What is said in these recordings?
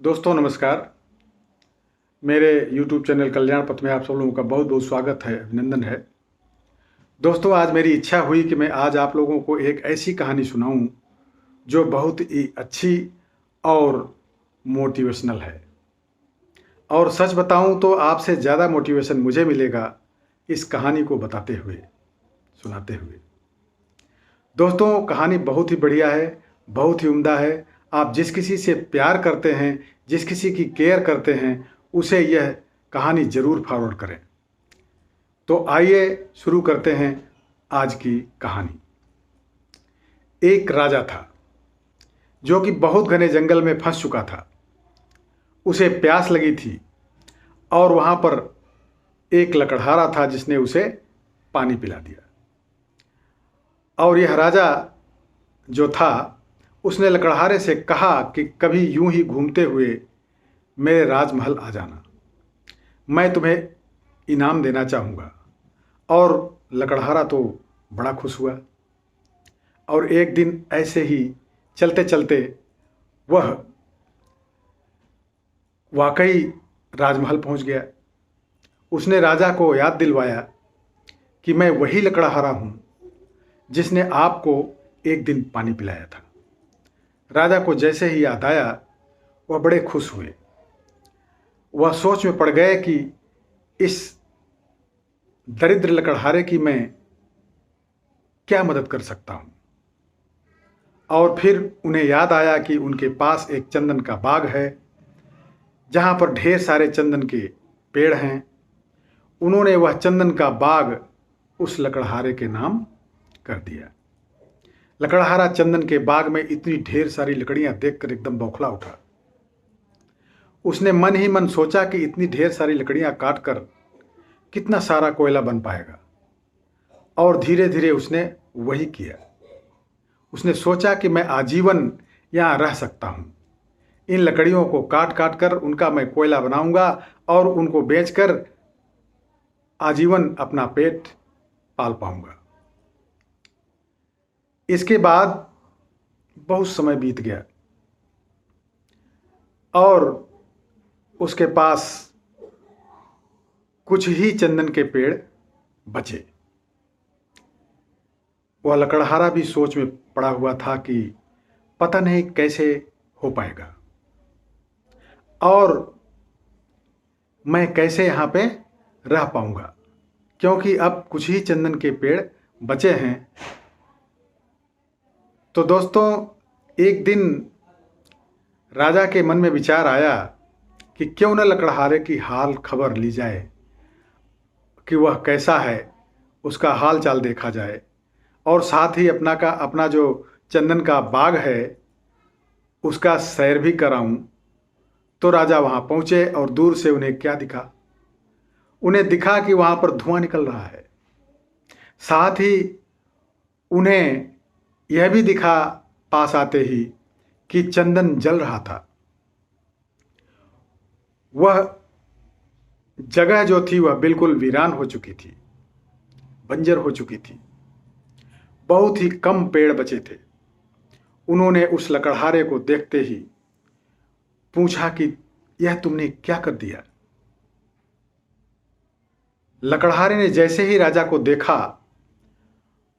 दोस्तों नमस्कार। मेरे YouTube चैनल कल्याण पथ में आप सब लोगों का बहुत बहुत स्वागत है, अभिनंदन है। दोस्तों आज मेरी इच्छा हुई कि मैं आज आप लोगों को एक ऐसी कहानी सुनाऊं जो बहुत ही अच्छी और मोटिवेशनल है। और सच बताऊं तो आपसे ज़्यादा मोटिवेशन मुझे मिलेगा इस कहानी को बताते हुए, सुनाते हुए। दोस्तों कहानी बहुत ही बढ़िया है, बहुत ही उम्दा है। आप जिस किसी से प्यार करते हैं, जिस किसी की केयर करते हैं, उसे यह कहानी ज़रूर फॉरवर्ड करें। तो आइए शुरू करते हैं आज की कहानी। एक राजा था जो कि बहुत घने जंगल में फंस चुका था। उसे प्यास लगी थी और वहाँ पर एक लकड़हारा था जिसने उसे पानी पिला दिया। और यह राजा जो था उसने लकड़हारे से कहा कि कभी यूं ही घूमते हुए मेरे राजमहल आ जाना, मैं तुम्हें इनाम देना चाहूँगा। और लकड़हारा तो बड़ा खुश हुआ और एक दिन ऐसे ही चलते चलते वह वाकई राजमहल पहुंच गया। उसने राजा को याद दिलवाया कि मैं वही लकड़हारा हूँ जिसने आपको एक दिन पानी पिलाया था। राजा को जैसे ही याद आया वह बड़े खुश हुए। वह सोच में पड़ गए कि इस दरिद्र लकड़हारे की मैं क्या मदद कर सकता हूँ। और फिर उन्हें याद आया कि उनके पास एक चंदन का बाग है जहाँ पर ढेर सारे चंदन के पेड़ हैं। उन्होंने वह चंदन का बाग उस लकड़हारे के नाम कर दिया। लकड़हारा चंदन के बाग में इतनी ढेर सारी लकड़ियां देखकर एकदम बौखला उठा। उसने मन ही मन सोचा कि इतनी ढेर सारी लकड़ियां काटकर कितना सारा कोयला बन पाएगा। और धीरे धीरे उसने वही किया। उसने सोचा कि मैं आजीवन यहाँ रह सकता हूँ। इन लकड़ियों को काट काट कर उनका मैं कोयला बनाऊंगा और उनको बेचकर आजीवन अपना पेट पाल पाऊंगा। इसके बाद बहुत समय बीत गया और उसके पास कुछ ही चंदन के पेड़ बचे। वह लकड़हारा भी सोच में पड़ा हुआ था कि पता नहीं कैसे हो पाएगा और मैं कैसे यहाँ पे रह पाऊंगा, क्योंकि अब कुछ ही चंदन के पेड़ बचे हैं। तो दोस्तों एक दिन राजा के मन में विचार आया कि क्यों न लकड़हारे की हाल खबर ली जाए कि वह कैसा है, उसका हाल चाल देखा जाए और साथ ही अपना जो चंदन का बाग है उसका सैर भी कराऊं। तो राजा वहाँ पहुँचे और दूर से उन्हें क्या दिखा? उन्हें दिखा कि वहाँ पर धुआं निकल रहा है। साथ ही उन्हें यह भी दिखा पास आते ही कि चंदन जल रहा था। वह जगह जो थी वह बिल्कुल वीरान हो चुकी थी, बंजर हो चुकी थी। बहुत ही कम पेड़ बचे थे। उन्होंने उस लकड़हारे को देखते ही पूछा कि यह तुमने क्या कर दिया? लकड़हारे ने जैसे ही राजा को देखा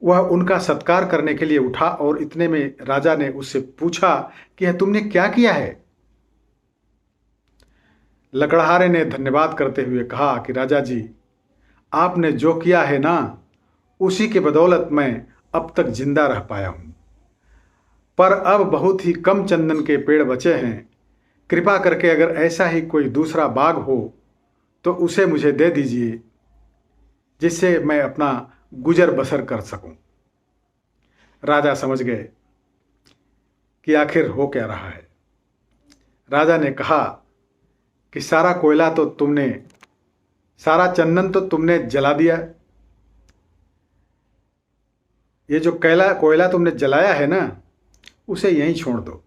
वह उनका सत्कार करने के लिए उठा और इतने में राजा ने उससे पूछा कि यह तुमने क्या किया है? लकड़हारे ने धन्यवाद करते हुए कहा कि राजा जी, आपने जो किया है ना, उसी के बदौलत मैं अब तक जिंदा रह पाया हूं। पर अब बहुत ही कम चंदन के पेड़ बचे हैं। कृपा करके अगर ऐसा ही कोई दूसरा बाग हो तो उसे मुझे दे दीजिए, जिससे मैं अपना गुजर बसर कर सकूं। राजा समझ गए कि आखिर हो क्या रहा है। राजा ने कहा कि सारा चंदन तो तुमने जला दिया। ये जो कोयला तुमने जलाया है ना, उसे यहीं छोड़ दो।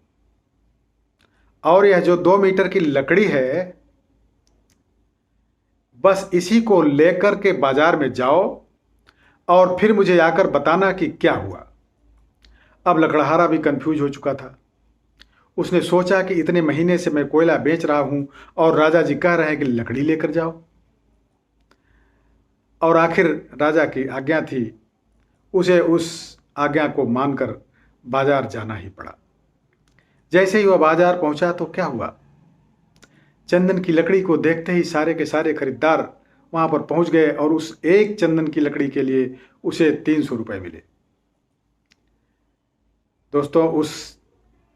और यह जो 2 मीटर की लकड़ी है, बस इसी को लेकर के बाजार में जाओ और फिर मुझे आकर बताना कि क्या हुआ। अब लकड़हारा भी कंफ्यूज हो चुका था। उसने सोचा कि इतने महीने से मैं कोयला बेच रहा हूं और राजा जी कह रहे हैं कि लकड़ी लेकर जाओ, और आखिर राजा की आज्ञा थी, उसे उस आज्ञा को मानकर बाजार जाना ही पड़ा। जैसे ही वह बाजार पहुंचा तो क्या हुआ, चंदन की लकड़ी को देखते ही सारे के सारे खरीदार वहां पर पहुंच गए और उस एक चंदन की लकड़ी के लिए उसे 300 रुपये मिले। दोस्तों, उस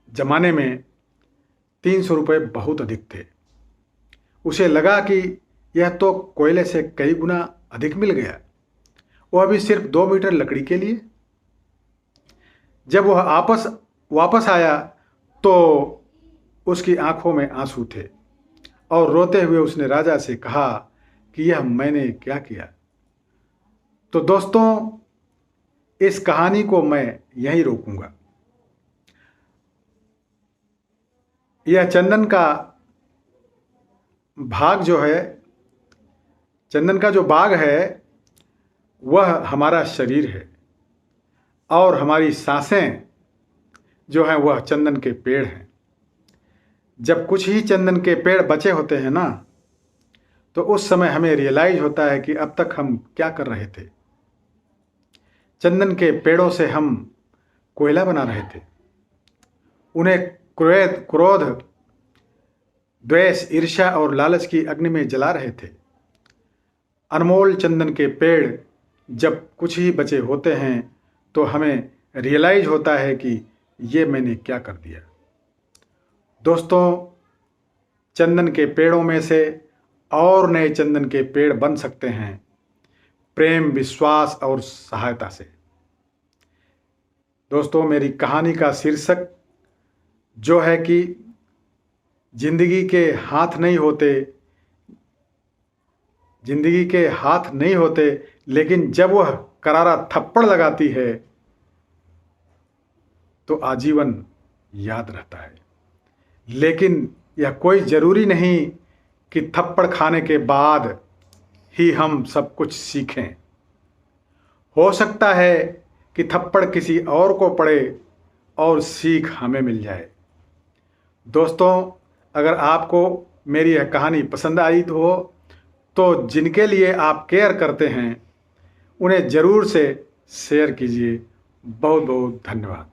जमाने में 300 रुपये बहुत अधिक थे। उसे लगा कि यह तो कोयले से कई गुना अधिक मिल गया, वह भी सिर्फ 2 मीटर लकड़ी के लिए। जब वह वापस आया तो उसकी आंखों में आंसू थे और रोते हुए उसने राजा से कहा कि यह मैंने क्या किया। तो दोस्तों, इस कहानी को मैं यहीं रोकूंगा। यह चंदन का भाग जो है, चंदन का जो बाग है, वह हमारा शरीर है और हमारी सांसें जो हैं वह चंदन के पेड़ हैं। जब कुछ ही चंदन के पेड़ बचे होते हैं ना, तो उस समय हमें रियलाइज होता है कि अब तक हम क्या कर रहे थे। चंदन के पेड़ों से हम कोयला बना रहे थे, उन्हें क्रोध, द्वेष, ईर्ष्या और लालच की अग्नि में जला रहे थे। अनमोल चंदन के पेड़ जब कुछ ही बचे होते हैं तो हमें रियलाइज होता है कि ये मैंने क्या कर दिया। दोस्तों, चंदन के पेड़ों में से और नए चंदन के पेड़ बन सकते हैं प्रेम, विश्वास और सहायता से। दोस्तों, मेरी कहानी का शीर्षक जो है कि जिंदगी के हाथ नहीं होते, लेकिन जब वह करारा थप्पड़ लगाती है तो आजीवन याद रहता है। लेकिन यह कोई ज़रूरी नहीं कि थप्पड़ खाने के बाद ही हम सब कुछ सीखें। हो सकता है कि थप्पड़ किसी और को पड़े और सीख हमें मिल जाए। दोस्तों, अगर आपको मेरी यह कहानी पसंद आई तो जिनके लिए आप केयर करते हैं उन्हें ज़रूर से शेयर कीजिए। बहुत बहुत धन्यवाद।